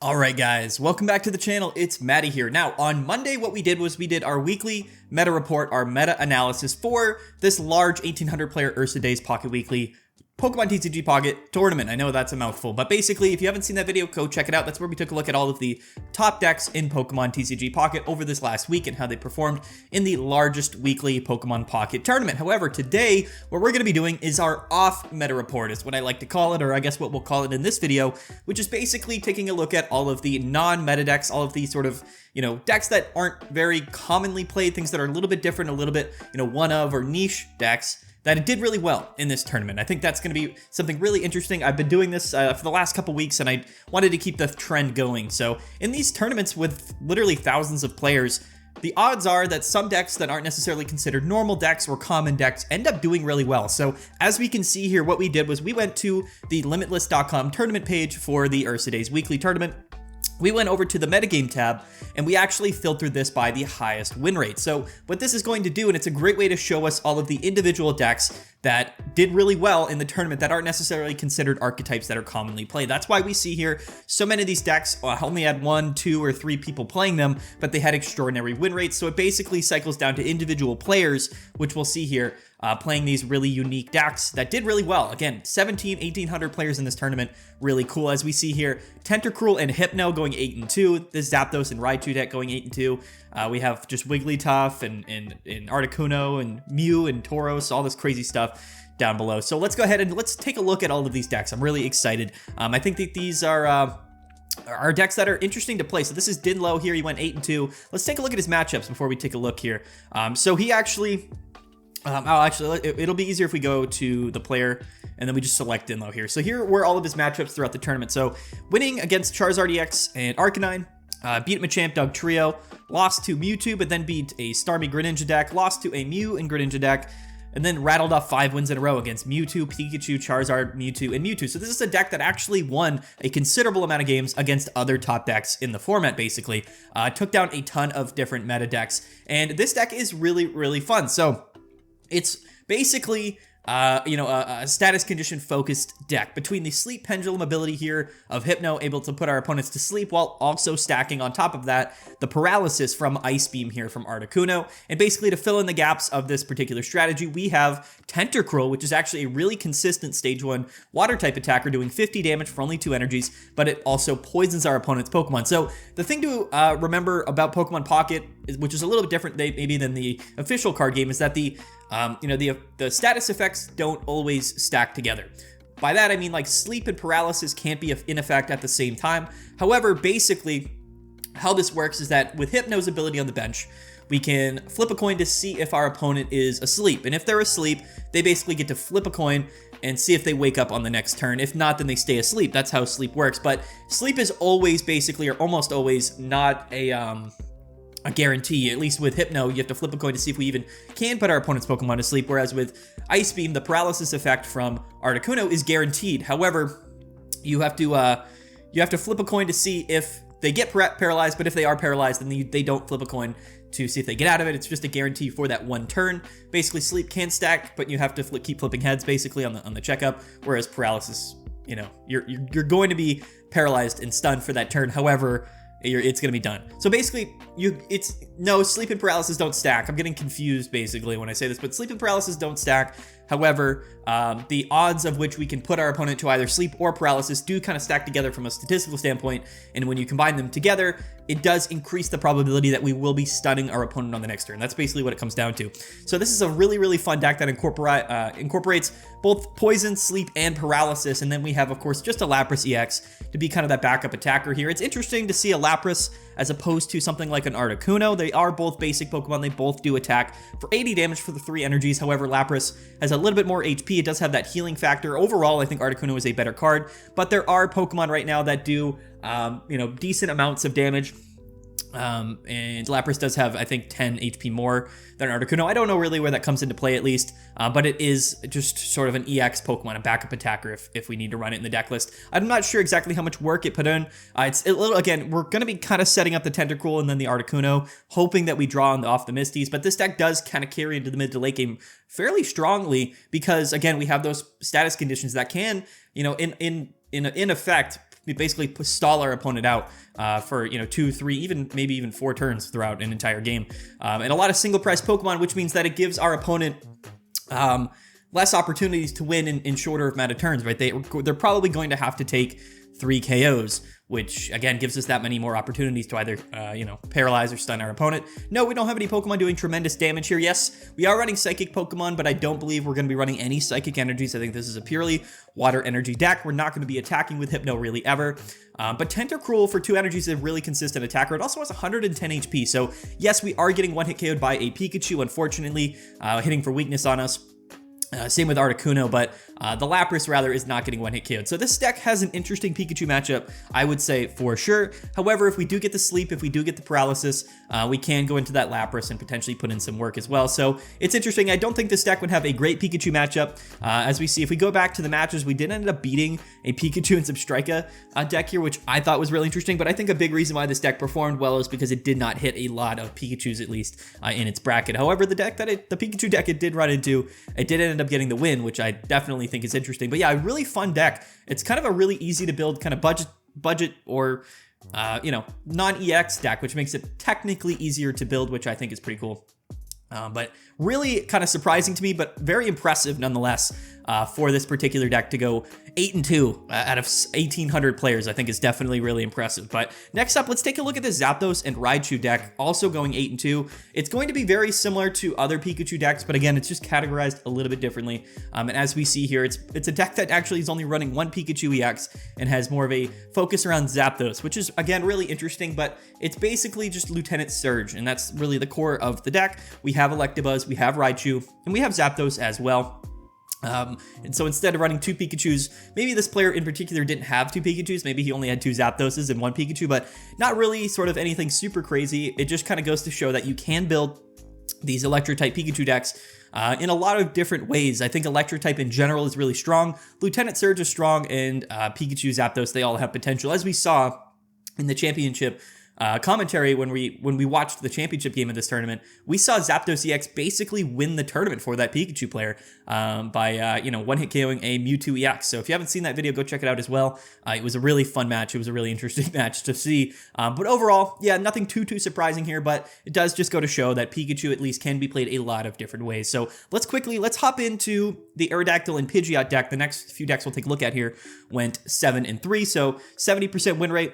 Alright guys, welcome back to the channel. It's Maddie here. Now, on Monday what we did was we did our weekly meta report, our meta analysis for this large 1800 player Ursa Days Pocket Weekly Pokemon TCG Pocket Tournament. I know that's a mouthful, but basically, if you haven't seen that video, go check it out. That's where we took a look at all of the top decks in Pokemon TCG Pocket over this last week and how they performed in the largest weekly Pokemon Pocket Tournament. However, today, what we're going to be doing is our off-meta report, is what I like to call it, or I guess what we'll call it in this video, which is basically taking a look at all of the non-meta decks, all of the sort of, decks that aren't very commonly played, things that are a little bit different, a little bit, one of or niche decks that it did really well in this tournament. I think that's going to be something really interesting. I've been doing this for the last couple weeks, and I wanted to keep the trend going. So in these tournaments with literally thousands of players, the odds are that some decks that aren't necessarily considered normal decks or common decks end up doing really well. So as we can see here, what we did was we went to the limitless.com tournament page for the Ursa Days weekly tournament. We went over to the metagame tab and we actually filtered this by the highest win rate. So what this is going to do, and it's a great way to show us all of the individual decks that did really well in the tournament that aren't necessarily considered archetypes that are commonly played. That's why we see here so many of these decks only had 1, 2, or 3 people playing them, but they had extraordinary win rates. So it basically cycles down to individual players, which we'll see here, playing these really unique decks that did really well. Again, 1800 players in this tournament, really cool. As we see here, Tentacruel and Hypno going 8-2, this Zapdos and Raichu deck going 8-2. We have just Wigglytuff and Articuno and Mew and Tauros, all this crazy stuff down below. So let's go ahead and let's take a look at all of these decks. I'm really excited. I think that these are decks that are interesting to play. So this is Dinlow here. He went 8-2. Let's take a look at his matchups before we take a look here. So he actually... it'll be easier if we go to the player and then we just select Dinlow here. So here were all of his matchups throughout the tournament. So winning against Charizard EX and Arcanine, beat Machamp Dugtrio, lost to Mewtwo, but then beat a Starmie Greninja deck, lost to a Mew and Greninja deck, and then rattled off 5 wins in a row against Mewtwo, Pikachu, Charizard, Mewtwo, and Mewtwo. So this is a deck that actually won a considerable amount of games against other top decks in the format, basically. Took down a ton of different meta decks, and this deck is really, really fun. So it's basically, a status condition focused deck between the sleep pendulum ability here of Hypno, able to put our opponents to sleep while also stacking on top of that the paralysis from Ice Beam here from Articuno. And basically to fill in the gaps of this particular strategy, we have Tentacruel, which is actually a really consistent stage 1 water type attacker doing 50 damage for only 2 energies, but it also poisons our opponent's Pokemon. So the thing to remember about Pokemon Pocket, which is a little bit different maybe than the official card game, is that the status effects don't always stack together. By that, I mean like sleep and paralysis can't be in effect at the same time. However, basically, how this works is that with Hypno's ability on the bench, we can flip a coin to see if our opponent is asleep. And if they're asleep, they basically get to flip a coin and see if they wake up on the next turn. If not, then they stay asleep. That's how sleep works. But sleep is always basically, or almost always, not a guarantee. At least with Hypno, you have to flip a coin to see if we even can put our opponent's Pokemon to sleep, whereas with Ice Beam, the paralysis effect from Articuno is guaranteed. However, you have to flip a coin to see if they get paralyzed, but if they are paralyzed, then they don't flip a coin to see if they get out of it. It's just a guarantee for that one turn. Basically, sleep can stack, but you have to keep flipping heads basically on the checkup, whereas paralysis, you're going to be paralyzed and stunned for that turn. However, it's going to be done. So basically, sleep and paralysis don't stack. I'm getting confused basically when I say this, but sleep and paralysis don't stack. However, the odds of which we can put our opponent to either sleep or paralysis do kind of stack together from a statistical standpoint, and when you combine them together, it does increase the probability that we will be stunning our opponent on the next turn. That's basically what it comes down to. So this is a really, really fun deck that incorporates both poison, sleep, and paralysis, and then we have, of course, just a Lapras EX to be kind of that backup attacker here. It's interesting to see a Lapras as opposed to something like an Articuno. They are both basic Pokemon. They both do attack for 80 damage for the 3 energies. However, Lapras has a little bit more HP. It does have that healing factor. Overall, I think Articuno is a better card, but there are Pokemon right now that do, decent amounts of damage. And Lapras does have, I think, 10 HP more than Articuno. I don't know really where that comes into play, at least, but it is just sort of an EX Pokemon, a backup attacker if we need to run it in the deck list. I'm not sure exactly how much work it put in. Again, we're going to be kind of setting up the Tentacruel and then the Articuno, hoping that we draw off the Misties, but this deck does kind of carry into the mid to late game fairly strongly because, again, we have those status conditions that can, in effect, we basically stall our opponent out for, 2, 3, maybe even 4 turns throughout an entire game. And a lot of single price Pokemon, which means that it gives our opponent less opportunities to win in shorter amount of turns, right? They're probably going to have to take 3 KOs, which again gives us that many more opportunities to either, paralyze or stun our opponent. No, we don't have any Pokemon doing tremendous damage here. Yes, we are running Psychic Pokemon, but I don't believe we're going to be running any Psychic Energies. I think this is a purely Water Energy deck. We're not going to be attacking with Hypno really ever. But Tentacruel for 2 energies is a really consistent attacker. It also has 110 HP. So yes, we are getting one-hit KO'd by a Pikachu, unfortunately, hitting for weakness on us. Same with Articuno, but the Lapras, rather, is not getting one-hit KO'd. So this deck has an interesting Pikachu matchup, I would say, for sure. However, if we do get the sleep, if we do get the paralysis, we can go into that Lapras and potentially put in some work as well. So it's interesting. I don't think this deck would have a great Pikachu matchup. As we see, if we go back to the matches, we did end up beating a Pikachu and Substrika deck here, which I thought was really interesting. But I think a big reason why this deck performed well is because it did not hit a lot of Pikachus, at least in its bracket. However, the Pikachu deck it did run into, it did end up getting the win, which I definitely think is interesting. But yeah, a really fun deck. It's kind of a really easy to build kind of budget or non-EX deck, which makes it technically easier to build, which I think is pretty cool. But really kind of surprising to me, but very impressive nonetheless for this particular deck to go 8-2 out of 1,800 players. I think is definitely really impressive. But next up, let's take a look at the Zapdos and Raichu deck, also going 8-2. It's going to be very similar to other Pikachu decks, but again, it's just categorized a little bit differently. And as we see here, it's a deck that actually is only running 1 Pikachu EX and has more of a focus around Zapdos, which is, again, really interesting, but it's basically just Lieutenant Surge, and that's really the core of the deck. We have Electabuzz, we have Raichu, and we have Zapdos as well. And so instead of running 2 Pikachus, maybe this player in particular didn't have 2 Pikachus, maybe he only had 2 Zapdoses and 1 Pikachu, but not really sort of anything super crazy. It just kind of goes to show that you can build these Electro-type Pikachu decks in a lot of different ways. I think Electro-type in general is really strong, Lieutenant Surge is strong, and Pikachu, Zapdos, they all have potential. As we saw in the championship commentary when we watched the championship game of this tournament, we saw Zapdos EX basically win the tournament for that Pikachu player by one-hit KOing a Mewtwo EX. So if you haven't seen that video, go check it out as well. It was a really fun match. It was a really interesting match to see. But overall, yeah, nothing too surprising here, but it does just go to show that Pikachu at least can be played a lot of different ways. So let's hop into the Aerodactyl and Pidgeot deck. The next few decks we'll take a look at here went 7-3, so 70% win rate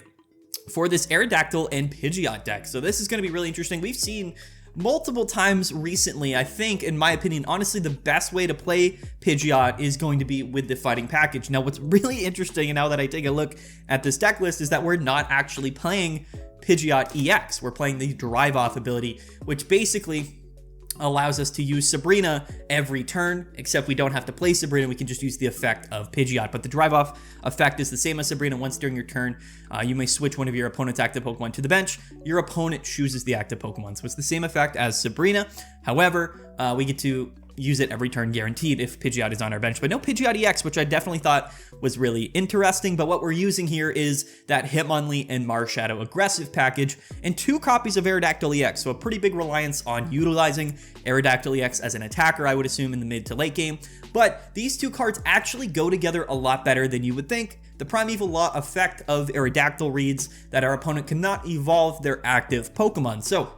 for this Aerodactyl and Pidgeot deck. So this is going to be really interesting. We've seen multiple times recently, I think, in my opinion, honestly, the best way to play Pidgeot is going to be with the fighting package. Now, what's really interesting, and now that I take a look at this deck list, is that we're not actually playing Pidgeot EX. We're playing the Drive Off ability, which basically allows us to use Sabrina every turn, except we don't have to play Sabrina. We can just use the effect of Pidgeot. But the Drive Off effect is the same as Sabrina. Once during your turn, you may switch one of your opponent's active Pokemon to the bench. Your opponent chooses the active Pokemon. So it's the same effect as Sabrina. However, we get to use it every turn guaranteed if Pidgeot is on our bench, but no Pidgeot EX, which I definitely thought was really interesting. But what we're using here is that Hitmonlee and Marshadow aggressive package and 2 copies of Aerodactyl EX, so a pretty big reliance on utilizing Aerodactyl EX as an attacker, I would assume, in the mid to late game. But these 2 cards actually go together a lot better than you would think. The Primeval Law effect of Aerodactyl reads that our opponent cannot evolve their active Pokemon. So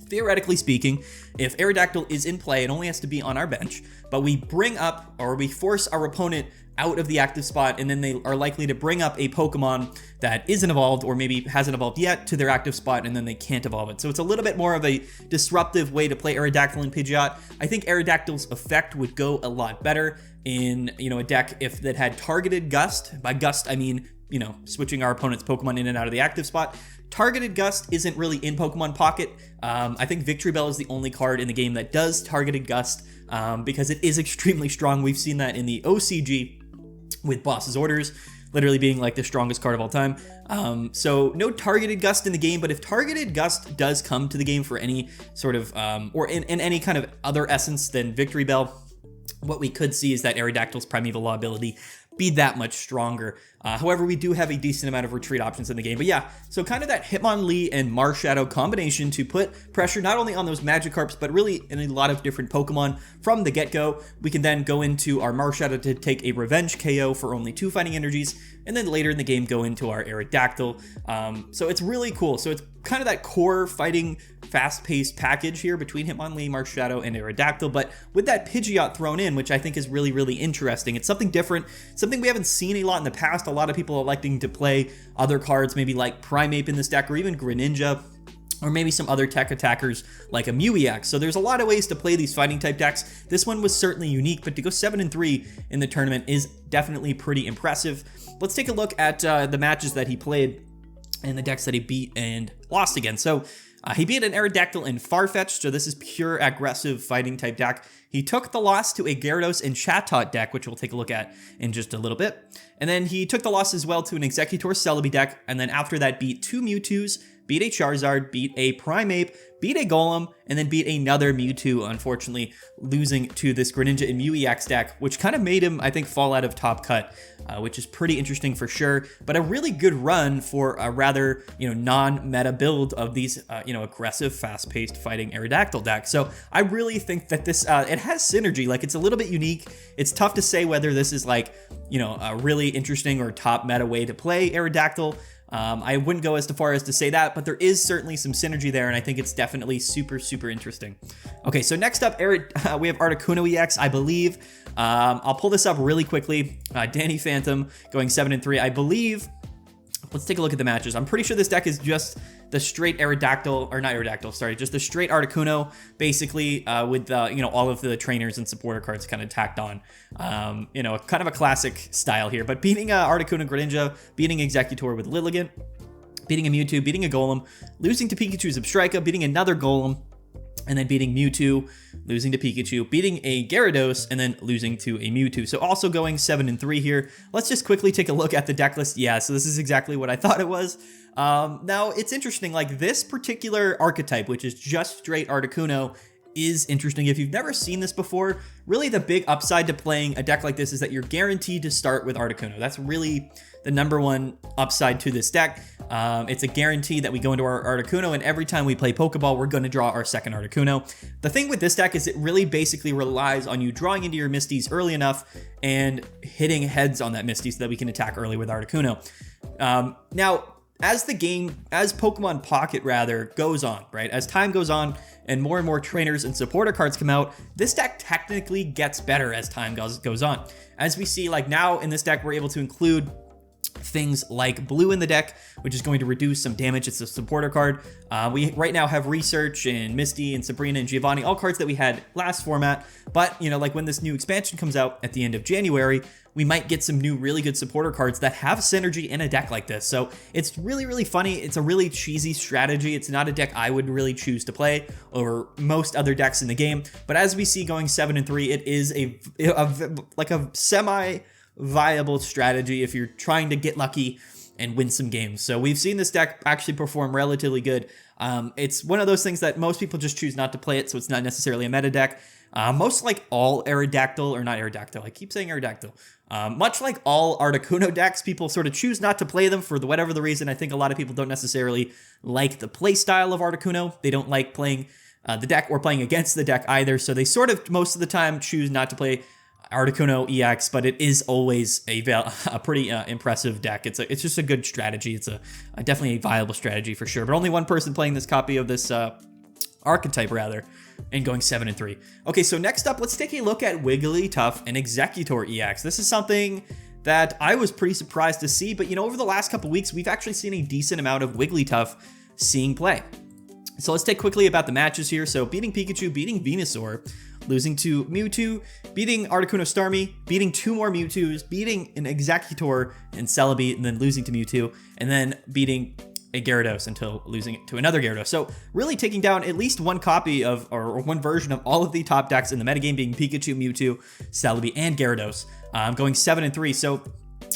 theoretically speaking, if Aerodactyl is in play, it only has to be on our bench, but we bring up or we force our opponent out of the active spot, and then they are likely to bring up a Pokemon that isn't evolved or maybe hasn't evolved yet to their active spot, and then they can't evolve it. So it's a little bit more of a disruptive way to play Aerodactyl and Pidgeot. I think Aerodactyl's effect would go a lot better in, a deck if that had targeted Gust. By Gust, I mean, switching our opponent's Pokemon in and out of the active spot. Targeted Gust isn't really in Pokemon Pocket. I think Victory Bell is the only card in the game that does Targeted Gust because it is extremely strong. We've seen that in the OCG with Boss's Orders, literally being like the strongest card of all time. So no Targeted Gust in the game, but if Targeted Gust does come to the game for any sort of, or in any kind of other essence than Victory Bell, what we could see is that Aerodactyl's Primeval Law ability be that much stronger. However, we do have a decent amount of retreat options in the game. But yeah, so kind of that Hitmonlee and Marshadow combination to put pressure not only on those Magikarps, but really in a lot of different Pokemon from the get-go. We can then go into our Marshadow to take a Revenge KO for only 2 fighting energies, and then later in the game go into our Aerodactyl. So it's really cool. So it's kind of that core fighting fast-paced package here between Hitmonlee, Marshshadow, and Aerodactyl, but with that Pidgeot thrown in, which I think is really, really interesting. It's something different, something we haven't seen a lot in the past. A lot of people electing to play other cards, maybe like Primeape in this deck, or even Greninja, or maybe some other tech attackers like a Mewtwo. So there's a lot of ways to play these fighting type decks. This one was certainly unique, but to go 7-3 in the tournament is definitely pretty impressive. Let's take a look at the matches that he played and the decks that he beat and lost again. So he beat an Aerodactyl and Farfetch'd, so this is pure aggressive fighting type deck. He took the loss to a Gyarados and Chatot deck, which we'll take a look at in just a little bit. And then he took the loss as well to an Exeggutor Celebi deck, and then after that beat 2 Mewtwo's, beat a Charizard, beat a Primeape, beat a Golem, and then beat another Mewtwo, unfortunately losing to this Greninja and Mewtwo deck, which kind of made him, I think, fall out of top cut, which is pretty interesting for sure, but a really good run for a rather, non-meta build of these, aggressive, fast-paced fighting Aerodactyl deck. So I really think that this, it has synergy. Like, it's a little bit unique. It's tough to say whether this is like, a really interesting or top meta way to play Aerodactyl. I wouldn't go as far as to say that, but there is certainly some synergy there, and I think it's definitely super, super interesting. Okay, so next up, we have Articuno EX, I believe. I'll pull this up really quickly. Danny Phantom going 7-3, I believe. Let's take a look at the matches. I'm pretty sure this deck is just the straight Aerodactyl, or not Aerodactyl, sorry, just the straight Articuno, basically, with, all of the trainers and supporter cards kind of tacked on. Kind of a classic style here, but beating Articuno and Greninja, beating Exeggutor with Lilligant, beating a Mewtwo, beating a Golem, losing to Pikachu's Zebstrika, beating another Golem, and then beating Mewtwo, losing to Pikachu, beating a Gyarados, and then losing to a Mewtwo. So also going 7-3 here. Let's just quickly take a look at the deck list. Yeah, so this is exactly what I thought it was. Now, it's interesting, like this particular archetype, which is just straight Articuno, is interesting. If you've never seen this before, really the big upside to playing a deck like this is that you're guaranteed to start with Articuno. That's really the number one upside to this deck. It's a guarantee that we go into our Articuno, and every time we play Pokeball, we're going to draw our second Articuno. The thing with this deck is it really basically relies on you drawing into your Misties early enough and hitting heads on that Misty so that we can attack early with Articuno. Now, as Pokemon Pocket rather goes on, right? As time goes on and more trainers and supporter cards come out, this deck technically gets better as time goes on. As we see, like now in this deck, we're able to include things like blue in the deck, which is going to reduce some damage. It's a supporter card. We right now have Research and Misty and Sabrina and Giovanni, all cards that we had last format. But, like when this new expansion comes out at the end of January, we might get some new really good supporter cards that have synergy in a deck like this. So it's really, really funny. It's a really cheesy strategy. It's not a deck I would really choose to play over most other decks in the game. But as we see going 7-3, it is a semi-viable strategy if you're trying to get lucky and win some games. So we've seen this deck actually perform relatively good. It's one of those things that most people just choose not to play it, so it's not necessarily a meta deck. Most like all Aerodactyl, or not Aerodactyl, I keep saying Aerodactyl. Much like all Articuno decks, people sort of choose not to play them for whatever the reason. I think a lot of people don't necessarily like the play style of Articuno. They don't like playing the deck or playing against the deck either, so they sort of most of the time choose not to play Articuno EX, but it is always a pretty impressive deck. It's just a good strategy. It's a definitely a viable strategy for sure, but only one person playing this copy of this archetype rather, and going 7-3. Okay, so next up, let's take a look at Wigglytuff and Exeggutor EX. This is something that I was pretty surprised to see, but over the last couple weeks, we've actually seen a decent amount of Wigglytuff seeing play. So let's take quickly about the matches here. So beating Pikachu, beating Venusaur, losing to Mewtwo, beating Articuno Starmie, beating 2 more Mewtwo's, beating an Exeggutor and Celebi, and then losing to Mewtwo, and then beating a Gyarados until losing it to another Gyarados. So really taking down at least one copy of, or one version of all of the top decks in the metagame, being Pikachu, Mewtwo, Celebi, and Gyarados, going 7-3. So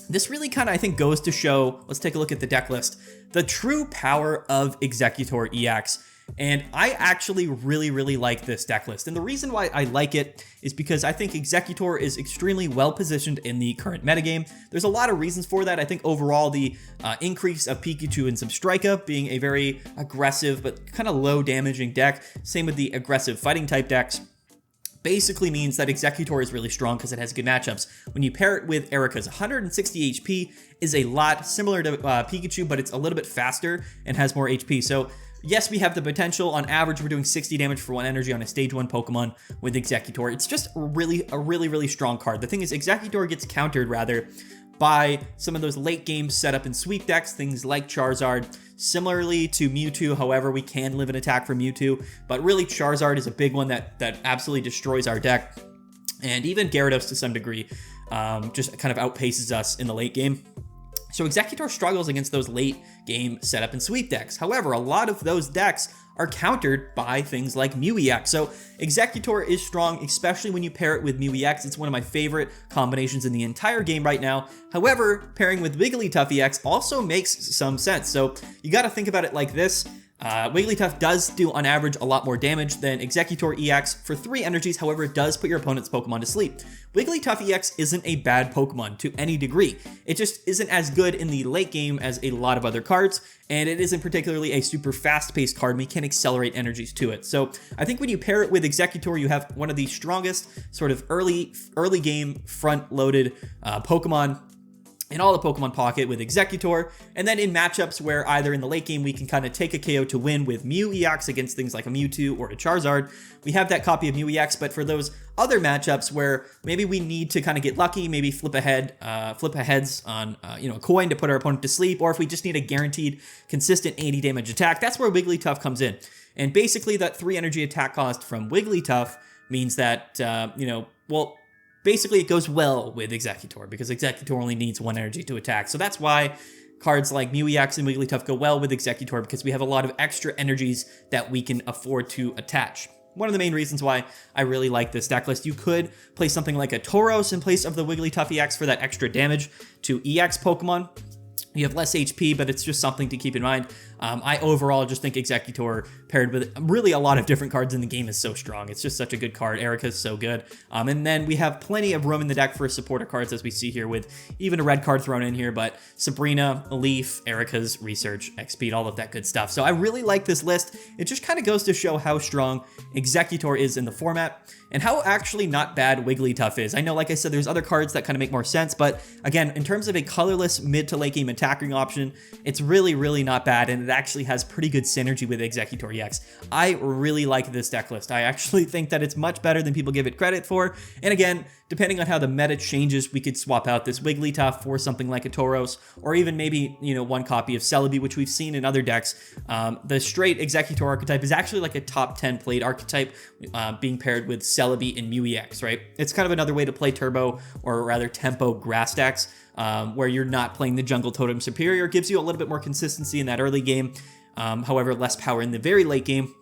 this really kind of, I think, goes to show, let's take a look at the deck list, the true power of Exeggutor EX. And I actually really, really like this deck list. And the reason why I like it is because I think Exeggutor is extremely well positioned in the current metagame. There's a lot of reasons for that. I think overall the increase of Pikachu and Zebstrika being a very aggressive but kind of low damaging deck. Same with the aggressive fighting type decks. basically means that Exeggutor is really strong because it has good matchups. When you pair it with Erica's 160 HP is a lot, similar to Pikachu, but it's a little bit faster and has more HP. So yes, we have the potential. On average, we're doing 60 damage for 1 energy on a stage 1 Pokemon with Exeggutor. It's just a really strong card. The thing is, Exeggutor gets countered rather by some of those late game setup and sweep decks, things like Charizard. Similarly to Mewtwo, however, we can live an attack from Mewtwo, but really Charizard is a big one that absolutely destroys our deck. And even Gyarados to some degree just kind of outpaces us in the late game. So Exeggutor struggles against those late game setup and sweep decks. However, a lot of those decks are countered by things like Mew-EX. So Exeggutor is strong, especially when you pair it with Mew-EX. It's one of my favorite combinations in the entire game right now. However, pairing with Wigglytuff EX also makes some sense. So you got to think about it like this. Wigglytuff does do on average a lot more damage than Exeggutor EX for 3 energies, however it does put your opponent's Pokemon to sleep. Wigglytuff EX isn't a bad Pokemon to any degree. It just isn't as good in the late game as a lot of other cards, and it isn't particularly a super fast-paced card, and we can accelerate energies to it. So I think when you pair it with Exeggutor, you have one of the strongest sort of early game front-loaded Pokemon in all the Pokemon Pocket with Exeggutor, and then in matchups where either in the late game we can kind of take a KO to win with Mew-EX against things like a Mewtwo or a Charizard, we have that copy of Mew-EX. But for those other matchups where maybe we need to kind of get lucky, maybe flip a heads on a coin to put our opponent to sleep, or if we just need a guaranteed consistent 80 damage attack, that's where Wigglytuff comes in. And basically that 3 energy attack cost from Wigglytuff means that basically it goes well with Exeggutor because Exeggutor only needs 1 energy to attack. So that's why cards like Mew-EX and Wigglytuff go well with Exeggutor, because we have a lot of extra energies that we can afford to attach. One of the main reasons why I really like this deck list. You could play something like a Tauros in place of the Wigglytuff EX for that extra damage to EX Pokemon. You have less HP, but it's just something to keep in mind. I overall just think Exeggutor paired with really a lot of different cards in the game is so strong. It's just such a good card. Erica's so good. And then we have plenty of room in the deck for supporter cards, as we see here, with even a red card thrown in here, but Sabrina, Leaf, Erica's Research, X-Speed, all of that good stuff. So I really like this list. It just kind of goes to show how strong Exeggutor is in the format and how actually not bad Wigglytuff is. I know, like I said, there's other cards that kind of make more sense, but again, in terms of a colorless mid to late game attacking option, it's really not bad, and it actually has pretty good synergy with Exeggutor EX. I really like this deck list. I actually think that it's much better than people give it credit for, and again, depending on how the meta changes, we could swap out this Wigglytuff for something like a Tauros, or even maybe, one copy of Celebi, which we've seen in other decks. The straight Exeggutor archetype is actually like a top 10 played archetype, being paired with Celebi and Mew-EX, right? It's kind of another way to play turbo, or rather tempo grass decks, where you're not playing the Jungle Totem Superior. It gives you a little bit more consistency in that early game, however, less power in the very late game.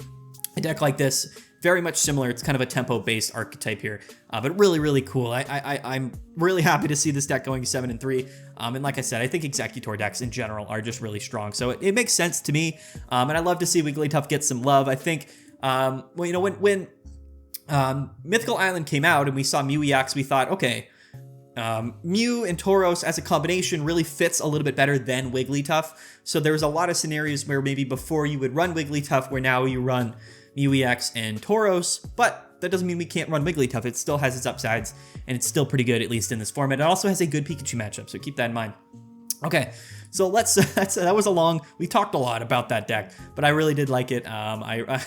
A deck like this, very much similar. It's kind of a tempo-based archetype here, but really cool. I'm really happy to see this deck going 7-3. And like I said, I think Exeggutor decks in general are just really strong. So it makes sense to me, and I love to see Wigglytuff get some love. I think, when Mythical Island came out and we saw Mew-EX, we thought, okay, Mew and Tauros as a combination really fits a little bit better than Wigglytuff. So there's a lot of scenarios where maybe before you would run Wigglytuff, where now you run Mew-EX and Tauros, but that doesn't mean we can't run Wigglytuff. It still has its upsides, and it's still pretty good, at least in this format. It also has a good Pikachu matchup, so keep that in mind. Okay, so that was a long, we talked a lot about that deck, but I really did like it. I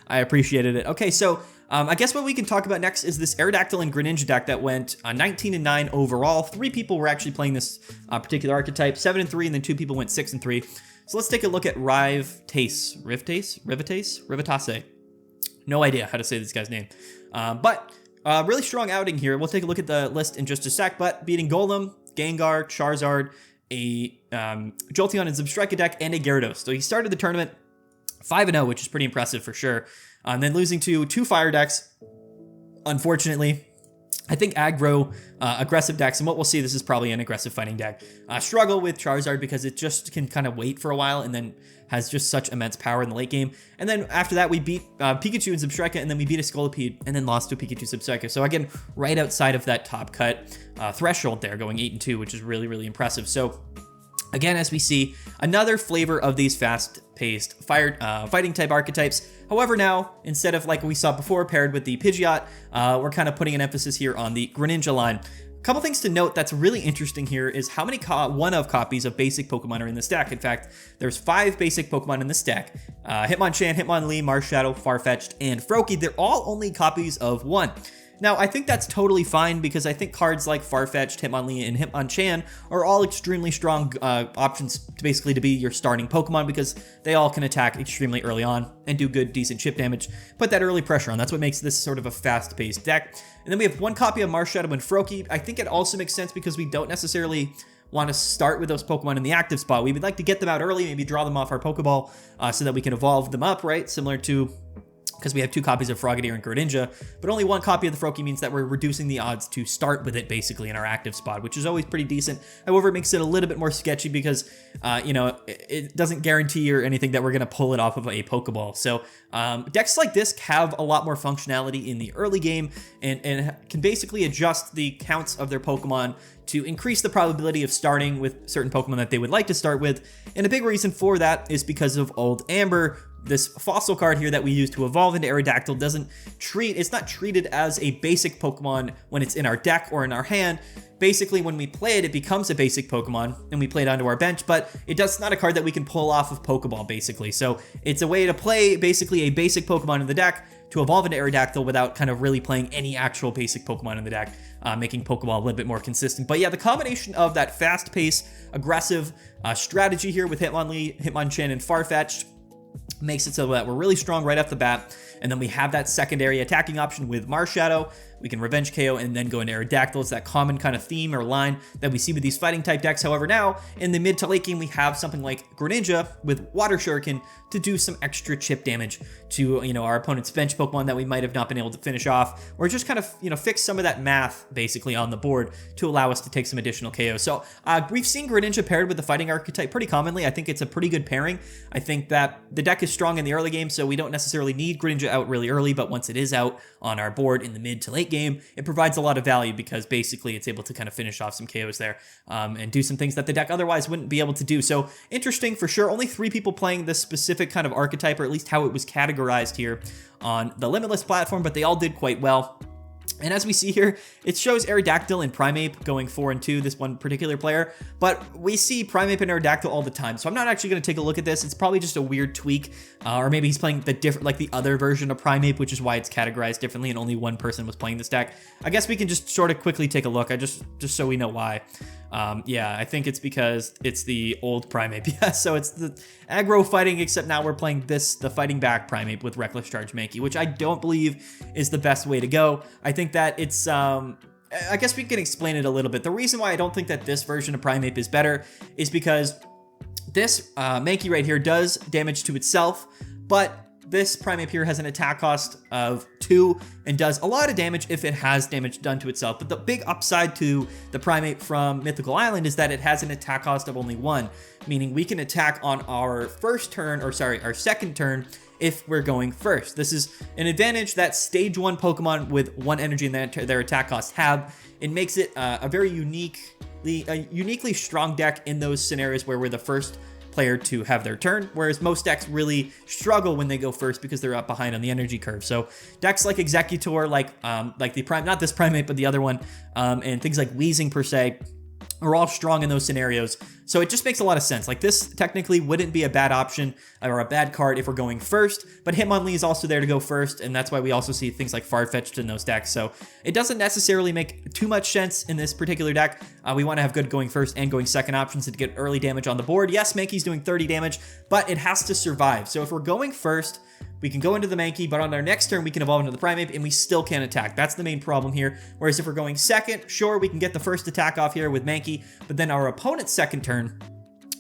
appreciated it. Okay, so I guess what we can talk about next is this Aerodactyl and Greninja deck that went 19-9 overall. 3 people were actually playing this particular archetype, 7-3, and then 2 people went 6-3. So let's take a look at Rivitase. No idea how to say this guy's name. But really strong outing here. We'll take a look at the list in just a sec, but beating Golem, Gengar, Charizard, a Jolteon and Zebstrika deck, and a Gyarados. So he started the tournament 5-0, which is pretty impressive for sure. Then losing to 2 fire decks, unfortunately. I think aggro, aggressive decks, and what we'll see, this is probably an aggressive fighting deck. Struggle with Charizard because it just can kind of wait for a while and then has just such immense power in the late game. And then after that, we beat Pikachu and Zebstrika, and then we beat a Scolipede, and then lost to Pikachu Zebstrika. So again, right outside of that top cut threshold there, going 8-2, which is really impressive. So Again, as we see, another flavor of these fast-paced fighting type archetypes. However, now, instead of like we saw before paired with the Pidgeot, we're kind of putting an emphasis here on the Greninja line. Couple things to note that's really interesting here is how many one-of copies of basic Pokemon are in this deck. In fact, there's 5 basic Pokemon in this deck. Hitmonchan, Hitmonlee, Marshadow, Farfetch'd, and Froakie. They're all only copies of 1. Now, I think that's totally fine because I think cards like Farfetch'd, Hitmonlee, and Hitmonchan are all extremely strong options to be your starting Pokemon because they all can attack extremely early on and do good, decent chip damage. Put that early pressure on. That's what makes this sort of a fast-paced deck. And then we have 1 copy of Marshadow and Froakie. I think it also makes sense because we don't necessarily want to start with those Pokemon in the active spot. We would like to get them out early, maybe draw them off our Pokeball so that we can evolve them up, right? Similar to, because we have 2 copies of Frogadier and Greninja, but only 1 copy of the Froakie means that we're reducing the odds to start with it basically in our active spot, which is always pretty decent. However, it makes it a little bit more sketchy because, you know, it doesn't guarantee or anything that we're going to pull it off of a Pokeball. So decks like this have a lot more functionality in the early game and can basically adjust the counts of their Pokemon to increase the probability of starting with certain Pokemon that they would like to start with. And a big reason for that is because of Old Amber. This fossil card here that we use to evolve into Aerodactyl it's not treated as a basic Pokemon when it's in our deck or in our hand. Basically, when we play it, it becomes a basic Pokemon and we play it onto our bench, but it's not a card that we can pull off of Pokeball, basically. So it's a way to play basically a basic Pokemon in the deck to evolve into Aerodactyl without kind of really playing any actual basic Pokemon in the deck, making Pokeball a little bit more consistent. But yeah, the combination of that fast-paced, aggressive strategy here with Hitmonlee, Hitmonchan, and Farfetch'd makes it so that we're really strong right off the bat. And then we have that secondary attacking option with Marshadow. We can Revenge KO and then go into Aerodactyl. It's that common kind of theme or line that we see with these fighting type decks. However, now in the mid to late game, we have something like Greninja with Water Shuriken to do some extra chip damage to, you know, our opponent's bench Pokemon that we might have not been able to finish off, or just kind of, you know, fix some of that math basically on the board to allow us to take some additional KO. So we've seen Greninja paired with the fighting archetype pretty commonly. I think it's a pretty good pairing. I think that the deck is strong in the early game, so we don't necessarily need Greninja out really early, but once it is out on our board in the mid to late game, it provides a lot of value because basically it's able to kind of finish off some KOs there and do some things that the deck otherwise wouldn't be able to do. So interesting for sure. Only 3 people playing this specific kind of archetype, or at least how it was categorized here on the Limitless platform, but they all did quite well. And as we see here, it shows Aerodactyl and Primeape going 4 and 2, this one particular player, but we see Primeape and Aerodactyl all the time. So I'm not actually going to take a look at this. It's probably just a weird tweak, or maybe he's playing the other version of Primeape, which is why it's categorized differently and only 1 person was playing this deck. I guess we can just sort of quickly take a look. Just so we know why. Yeah, I think it's because it's the old Primeape. Yeah, so it's the aggro fighting, except now we're playing the fighting back Primeape with Reckless Charge Mankey, which I don't believe is the best way to go. I think that it's, I guess we can explain it a little bit. The reason why I don't think that this version of Primeape is better is because this Mankey right here does damage to itself, but this Primeape here has an attack cost of 2 and does a lot of damage if it has damage done to itself. But the big upside to the Primeape from Mythical Island is that it has an attack cost of only 1, meaning we can attack on our our second turn if we're going first. This is an advantage that stage 1 Pokemon with 1 energy and their attack cost have. It makes it a very uniquely strong deck in those scenarios where we're the first player to have their turn, whereas most decks really struggle when they go first because they're up behind on the energy curve. So decks like Exeggutor, like not this Primeape, but the other one, and things like Weezing per se, are all strong in those scenarios. So it just makes a lot of sense. Like, this technically wouldn't be a bad option or a bad card if we're going first, but Hitmonlee is also there to go first, and that's why we also see things like Farfetch'd in those decks. So it doesn't necessarily make too much sense in this particular deck. We want to have good going first and going second options to get early damage on the board. Yes, Mankey's doing 30 damage, but it has to survive. So if we're going first, we can go into the Mankey, but on our next turn, we can evolve into the Primeape, and we still can't attack. That's the main problem here. Whereas if we're going second, sure, we can get the first attack off here with Mankey, but then our opponent's second turn,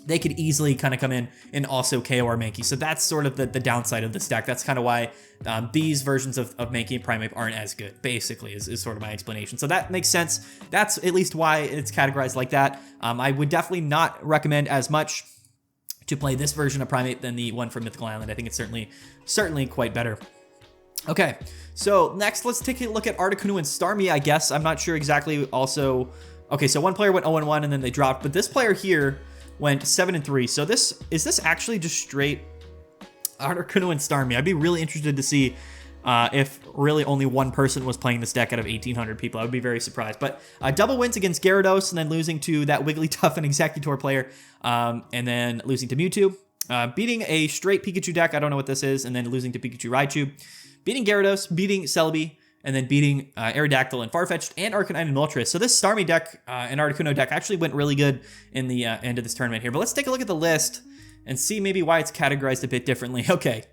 they could easily kind of come in and also KO our Mankey. So that's sort of the downside of this deck. That's kind of why these versions of Mankey and Primeape aren't as good, basically, is sort of my explanation. So that makes sense. That's at least why it's categorized like that. I would definitely not recommend as much to play this version of Primeape than the one from Mythical Island. I think it's certainly quite better. Okay, so next let's take a look at Articuno and Starmie, I guess. I'm not sure exactly also. Okay, so one player went 0-1 and then they dropped, but this player here went 7-3. So is this actually just straight Articuno and Starmie? I'd be really interested to see if really only one person was playing this deck out of 1,800 people. I would be very surprised. But double wins against Gyarados and then losing to that Wigglytuff and Exeggutor player, and then losing to Mewtwo. Beating a straight Pikachu deck, I don't know what this is, and then losing to Pikachu Raichu. Beating Gyarados, beating Celebi, and then beating Aerodactyl and Farfetch'd and Arcanine and Moltres. So this Starmie deck and Articuno deck actually went really good in the end of this tournament here. But let's take a look at the list and see maybe why it's categorized a bit differently. Okay.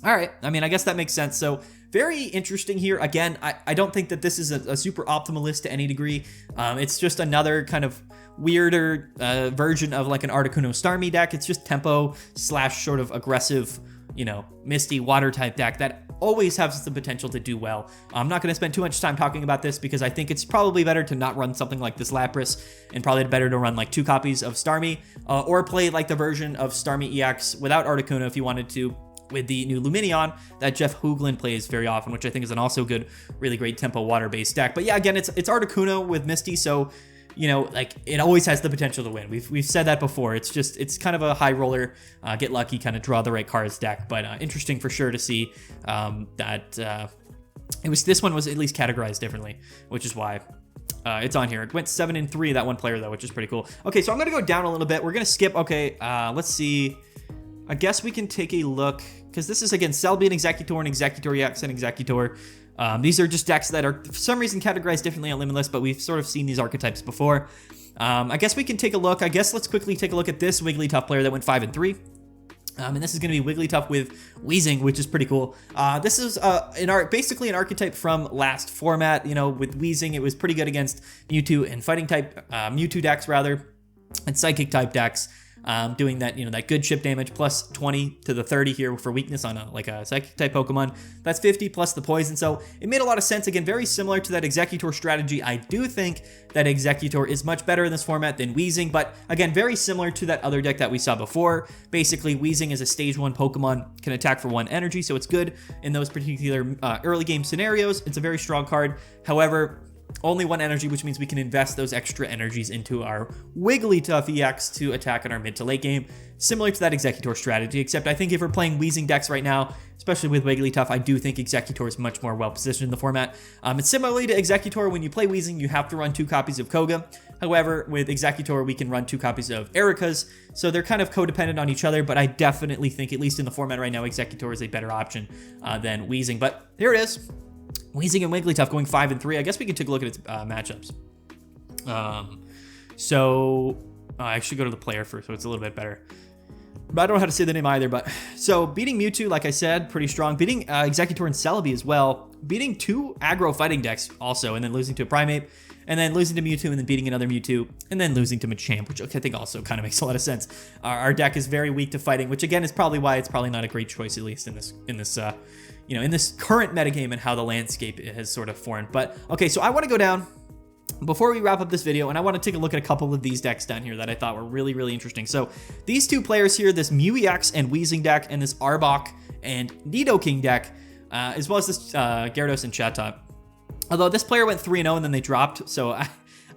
All right. I mean, I guess that makes sense. So very interesting here. Again, I don't think that this is a super optimal list to any degree. It's just another kind of weirder version of like an Articuno Starmie deck. It's just tempo / sort of aggressive, you know, misty water type deck that always has the potential to do well. I'm not going to spend too much time talking about this because I think it's probably better to not run something like this Lapras, and probably better to run like 2 copies of Starmie, or play like the version of Starmie EX without Articuno if you wanted to, with the new Lumineon that Jeff Hoogland plays very often, which I think is an also good, really great tempo water-based deck. But yeah, again, it's Articuno with Misty, so, you know, like, it always has the potential to win. We've said that before. It's kind of a high roller, get lucky, kind of draw the right cards deck. But interesting for sure to see that this one was at least categorized differently, which is why it's on here. It went 7-3, that one player though, which is pretty cool. Okay, so I'm gonna go down a little bit. We're gonna skip. Okay, let's see. I guess we can take a look, because this is, again, Celebi and Exeggutor and Exeggutor EX and Exeggutor. These are just decks that are, for some reason, categorized differently on Limitless, but we've sort of seen these archetypes before. I guess we can take a look. I guess let's quickly take a look at this Wigglytuff player that went 5-3. And this is going to be Wigglytuff with Weezing, which is pretty cool. This is basically an archetype from last format. You know, with Weezing, it was pretty good against Mewtwo and fighting type, Mewtwo decks rather, and psychic type decks. Doing that, you know, that good chip damage plus 20 to the 30 here for weakness on a psychic type Pokemon. That's 50 plus the poison. So it made a lot of sense. Again, very similar to that Exeggutor strategy. I do think that Exeggutor is much better in this format than Weezing, but again, very similar to that other deck that we saw before. Basically, Weezing is a stage 1 Pokemon, can attack for 1 energy, so it's good in those particular early game scenarios. It's a very strong card. However, only 1 energy, which means we can invest those extra energies into our Wigglytuff EX to attack in our mid to late game, similar to that Exeggutor strategy, except I think if we're playing Weezing decks right now, especially with Wigglytuff, I do think Exeggutor is much more well-positioned in the format. And similarly to Exeggutor, when you play Weezing, you have to run 2 copies of Koga. However, with Exeggutor, we can run 2 copies of Erika's, so they're kind of codependent on each other, but I definitely think, at least in the format right now, Exeggutor is a better option than Weezing. But here it is. Weezing and Wigglytuff going 5-3. I guess we can take a look at its matchups. I should go to the player first, so it's a little bit better. But I don't know how to say the name either. But so beating Mewtwo, like I said, pretty strong. Beating Exeggutor and Celebi as well. Beating 2 aggro fighting decks also, and then losing to a Primeape, and then losing to Mewtwo, and then beating another Mewtwo, and then losing to Machamp, which I think also kind of makes a lot of sense. Our deck is very weak to fighting, which again is probably why it's probably not a great choice, at least in this current metagame and how the landscape has sort of formed. But okay, so I want to go down before we wrap up this video, and I want to take a look at a couple of these decks down here that I thought were really, really interesting. So these 2 players here, this Mew EX and Weezing deck, and this Arbok and Nidoking deck, as well as this Gyarados and Chatot. Although this player went 3-0 and then they dropped, so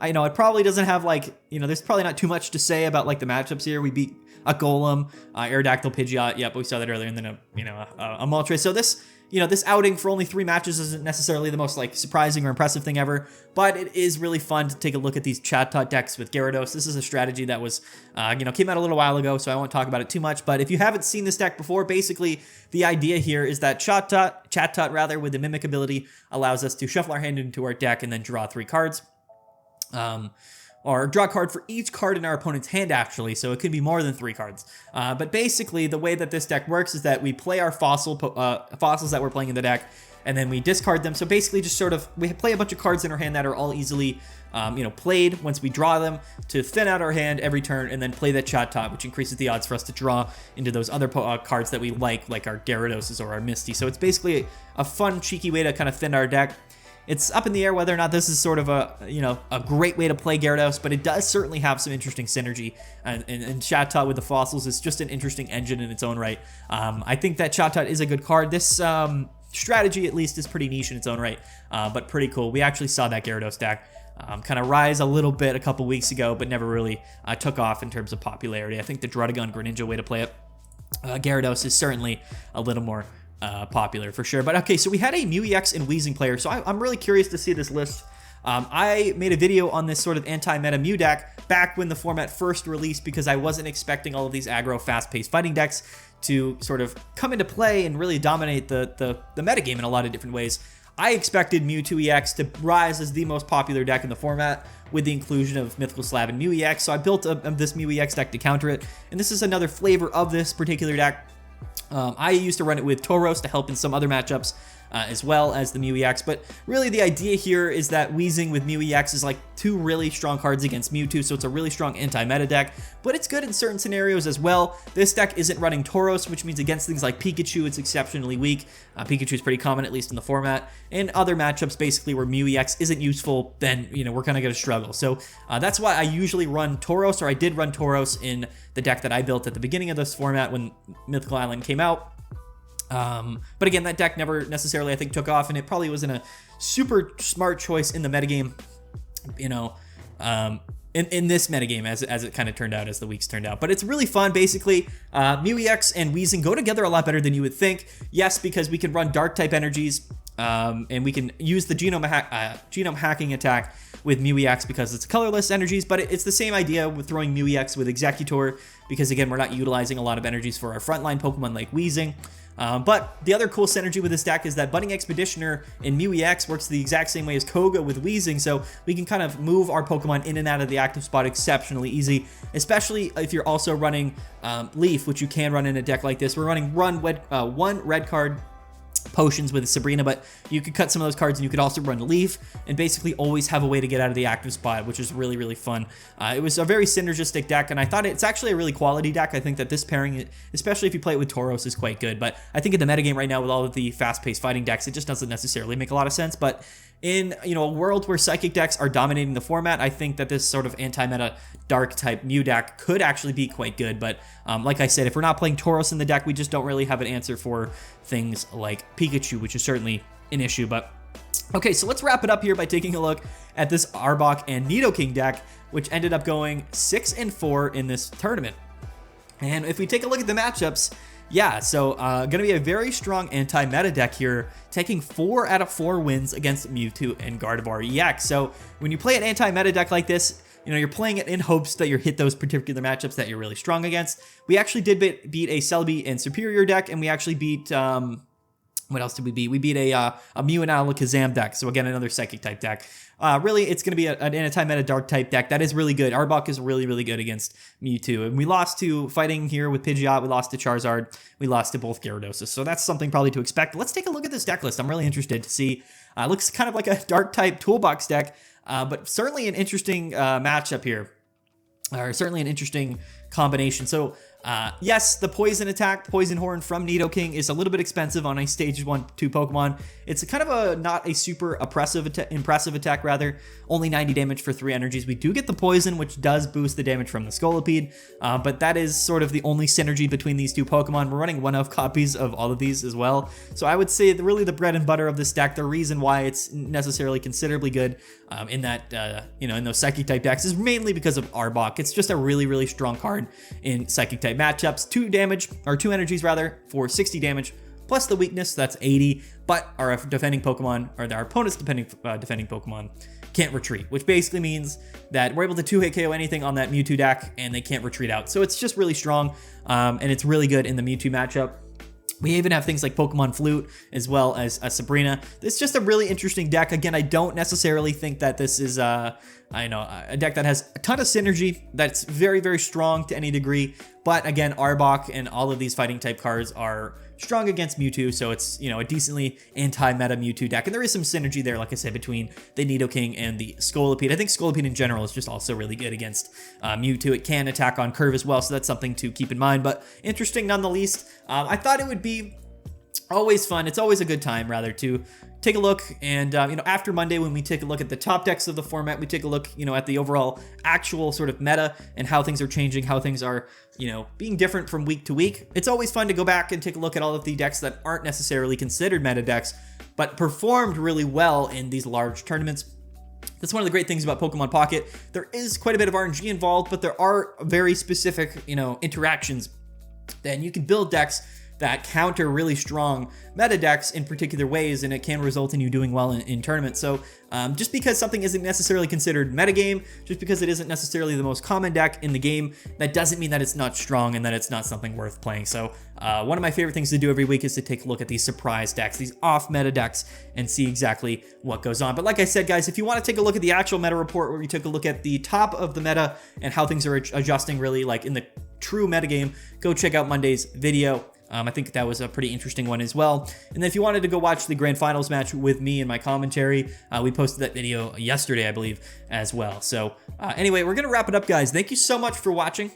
I know it probably doesn't have there's probably not too much to say about like the matchups here. We beat a Golem, Aerodactyl, Pidgeot. Yep, we saw that earlier, and then a Moltres. So this outing for only 3 matches isn't necessarily the most like surprising or impressive thing ever, but it is really fun to take a look at these Chatot decks with Gyarados. This is a strategy that was, came out a little while ago, so I won't talk about it too much. But if you haven't seen this deck before, basically the idea here is that Chatot rather, with the Mimic ability, allows us to shuffle our hand into our deck and then draw 3 cards. Or draw a card for each card in our opponent's hand, actually, so it could be more than 3 cards. But basically, the way that this deck works is that we play our fossils that we're playing in the deck, and then we discard them. So basically, just sort of, we play a bunch of cards in our hand that are all easily, played once we draw them to thin out our hand every turn, and then play that Chatot, which increases the odds for us to draw into those other cards that we like our Gyaradoses or our Misty. So it's basically a fun, cheeky way to kind of thin our deck. It's up in the air whether or not this is sort of a great way to play Gyarados, but it does certainly have some interesting synergy. And Chatot with the fossils is just an interesting engine in its own right. I think that Chatot is a good card. This strategy, at least, is pretty niche in its own right, but pretty cool. We actually saw that Gyarados deck kind of rise a little bit a couple weeks ago, but never really took off in terms of popularity. I think the Aerodactyl and Greninja way to play it. Gyarados is certainly a little more popular for sure. But okay, so we had a Mewtwo and Weezing player, so I'm really curious to see this list. I made a video on this sort of anti-meta Mew deck back when the format first released because I wasn't expecting all of these aggro, fast-paced fighting decks to sort of come into play and really dominate the metagame in a lot of different ways. I expected Mewtwo EX to rise as the most popular deck in the format with the inclusion of Mythical Slab and Mew EX, so I built this Mew EX deck to counter it, and this is another flavor of this particular deck. I used to run it with Tauros to help in some other matchups, as well as the Mew EX, but really the idea here is that Weezing with Mew EX is like two really strong cards against Mewtwo, so it's a really strong anti-meta deck, but it's good in certain scenarios as well. This deck isn't running Tauros, which means against things like Pikachu, it's exceptionally weak. Pikachu is pretty common, at least in the format, and other matchups basically where Mew EX isn't useful, then, you know, we're kind of going to struggle. So that's why I usually run Tauros, or I did run Tauros in the deck that I built at the beginning of this format when Mythical Island came out. But again, that deck never necessarily, I think, took off, and it probably wasn't a super smart choice in the metagame, you know, in this metagame as it kind of turned out, as the weeks turned out. But it's really fun. Basically, Mew EX and Weezing go together a lot better than you would think. Yes, because we can run Dark-type energies, and we can use the genome hacking attack with Mew EX because it's colorless energies, but it's the same idea with throwing Mew EX with Exeggutor, because again, we're not utilizing a lot of energies for our frontline Pokemon like Weezing. But the other cool synergy with this deck is that Budding Expeditioner in Mew EX works the exact same way as Koga with Weezing, so we can kind of move our Pokemon in and out of the active spot exceptionally easy, especially if you're also running Leaf, which you can run in a deck like this. We're running one red card potions with Sabrina, but you could cut some of those cards and you could also run Leaf and basically always have a way to get out of the active spot, which is really, really fun. It was a very synergistic deck, and I thought it's actually a really quality deck. I think that this pairing, especially if you play it with Tauros, is quite good, but I think in the metagame right now with all of the fast-paced fighting decks, it just doesn't necessarily make a lot of sense. But in, you know, a world where psychic decks are dominating the format, I think that this sort of anti-meta dark type Mew deck could actually be quite good. But like I said, if we're not playing Tauros in the deck, we just don't really have an answer for things like Pikachu, which is certainly an issue. But okay, so let's wrap it up here by taking a look at this Arbok and Nidoking deck, which ended up going 6-4 in this tournament. And if we take a look at the matchups, yeah, so going to be a very strong anti-meta deck here, taking 4 out of 4 wins against Mewtwo and Gardevoir EX. So when you play an anti-meta deck like this, you know, you're playing it in hopes that you hit those particular matchups that you're really strong against. We actually did beat a Celebi and Superior deck, and we actually beat, what else did we beat? We beat a Mew and Alakazam deck, so again, another Psychic type deck. Really, it's going to be an anti-meta dark type deck that is really good. Arbok is really, really good against Mewtwo. And we lost to fighting here with Pidgeot. We lost to Charizard. We lost to both Gyarados. So that's something probably to expect. Let's take a look at this deck list. I'm really interested to see. It looks kind of like a dark type toolbox deck, but certainly an interesting matchup here. Or certainly an interesting combination. So yes, the poison attack, Poison Horn from Nidoking is a little bit expensive on a stage 1-2 Pokemon. It's kind of not a super impressive attack, rather. Only 90 damage for 3 energies. We do get the poison, which does boost the damage from the Scolipede, but that is sort of the only synergy between these two Pokemon. We're running 1-of copies of all of these as well. So I would say really the bread and butter of this deck, the reason why it's necessarily considerably good in that, you know, in those Psychic type decks is mainly because of Arbok. It's just a really, really strong card in Psychic type matchups. 2 energies rather, for 60 damage, plus the weakness, that's 80, but our defending Pokemon, or our opponent's defending Pokemon, can't retreat, which basically means that we're able to 2-hit KO anything on that Mewtwo deck, and they can't retreat out. So it's just really strong, and it's really good in the Mewtwo matchup. We even have things like Pokemon Flute as well as Sabrina. It's just a really interesting deck. Again, I don't necessarily think that this is a deck that has a ton of synergy, that's very, very strong to any degree. But again, Arbok and all of these fighting type cards are strong against Mewtwo, so it's, you know, a decently anti-meta Mewtwo deck. And there is some synergy there, like I said, between the Nidoking and the Scolipede. I think Scolipede in general is just also really good against Mewtwo. It can attack on curve as well, so that's something to keep in mind. But interesting nonetheless. I thought it would be always fun. It's always a good time, rather, to take a look. And, you know, after Monday, when we take a look at the top decks of the format, we take a look, you know, at the overall actual sort of meta and how things are changing, how things are, you know, being different from week to week. It's always fun to go back and take a look at all of the decks that aren't necessarily considered meta decks, but performed really well in these large tournaments. That's one of the great things about Pokemon Pocket. There is quite a bit of RNG involved, but there are very specific, interactions. Then you can build decks that counter really strong meta decks in particular ways, and it can result in you doing well in tournaments. So just because something isn't necessarily considered metagame, just because it isn't necessarily the most common deck in the game, that doesn't mean that it's not strong and that it's not something worth playing. So one of my favorite things to do every week is to take a look at these surprise decks, these off meta decks, and see exactly what goes on. But like I said, guys, if you want to take a look at the actual meta report where we took a look at the top of the meta and how things are adjusting really like in the true metagame, go check out Monday's video. I think that was a pretty interesting one as well. And then if you wanted to go watch the grand finals match with me and my commentary, we posted that video yesterday, I believe, as well. So anyway, we're going to wrap it up, guys. Thank you so much for watching.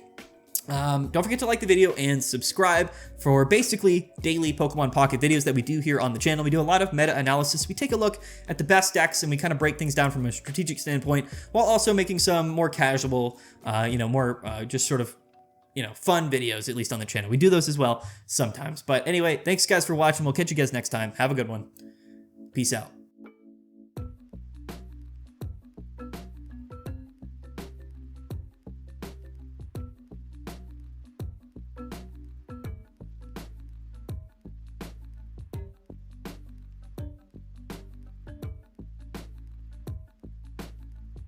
Don't forget to like the video and subscribe for basically daily Pokemon Pocket videos that we do here on the channel. We do a lot of meta analysis. We take a look at the best decks and we kind of break things down from a strategic standpoint while also making some more casual, just sort of fun videos, at least on the channel. We do those as well sometimes. But anyway, thanks guys for watching. We'll catch you guys next time. Have a good one. Peace out.